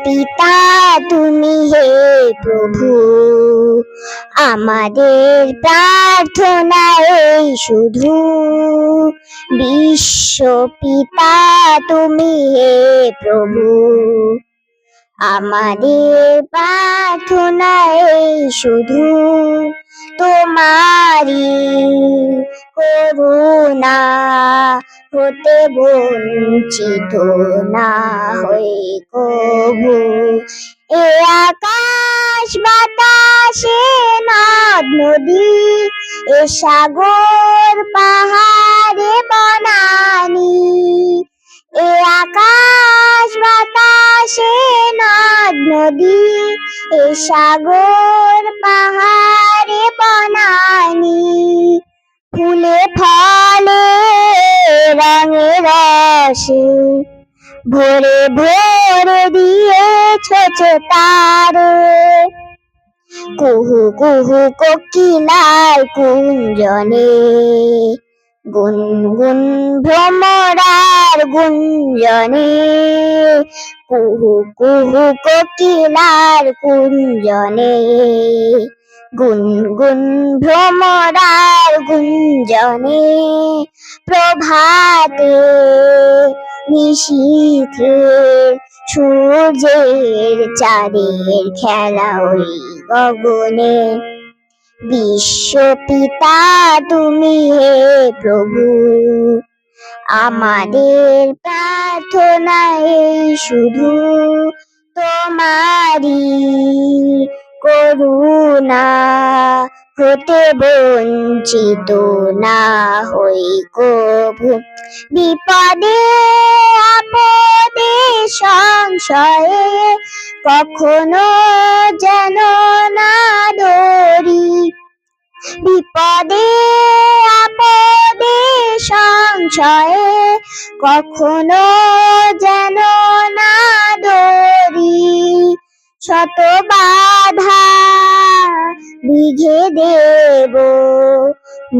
পিতা তুমি হে প্রভু, আমাদের প্রার্থনা এই শুধু। বিশ্ব পিতা তুমি হে প্রভু, আমাদের প্রার্থনা এই শুধু। তোমারি করুণা হতে বঞ্চিত না হই কভু। এ আকাশ বাতাসে নদ নদী, এ সাগর পাহাড়ে বনানী, এ আকাশ বাতাসে নদ নদী, এ সাগর পাহাড়ে বনানী, ফুলে ফলে রঙে রসে ভরে ভরে দিয়েছ তারে। কুহু কুহু কোকিলার কুঞ্জনে, গুনগুন ভ্রমরার গুঞ্জনে, কুহু কুহু কোকিলার কুঞ্জনে, গুনগুন ভ্রমরার গুঞ্জনে, প্রভাতে নিশীথে সূর্যের চাঁদের খেলা ওই গগনে। বিশ্ব পিতা তুমি হে প্রভু, আমাদের প্রার্থনা এই শুধু। তোমারি করুণা হতে বঞ্চিত না হই কভু। বিপদে আপদে সংশয়ে কখনো যেন না ডরি, বিপদে আপদে সংশয়ে কখনো যেন না ডরি। শত বাধা বিঘে দেব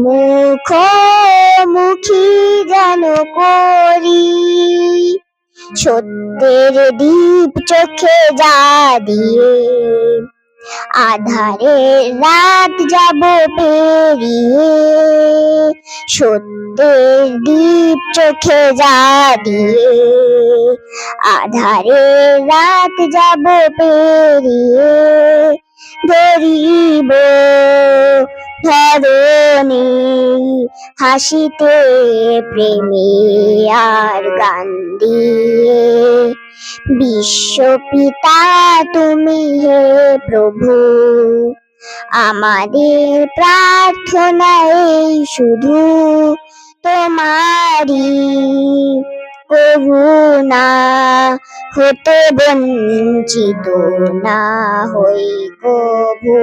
মুখোমুখি যেন করি, সত্যের দীপ চোখে জ্বালিয়ে আধারের রাত যাব পেরিয়ে। সত্যের দীপ চোখে জ্বালিয়ে আধারের রাত যাব পেরিয়ে। ধরিব ধরণী হাসিতে প্রেমে আর গান দিয়ে। বিশ্ব পিতা তুমি হে প্রভু, আমাদের প্রার্থনা এই শুধু। তোমারি করুণা হতে বঞ্চিত না হই কভু।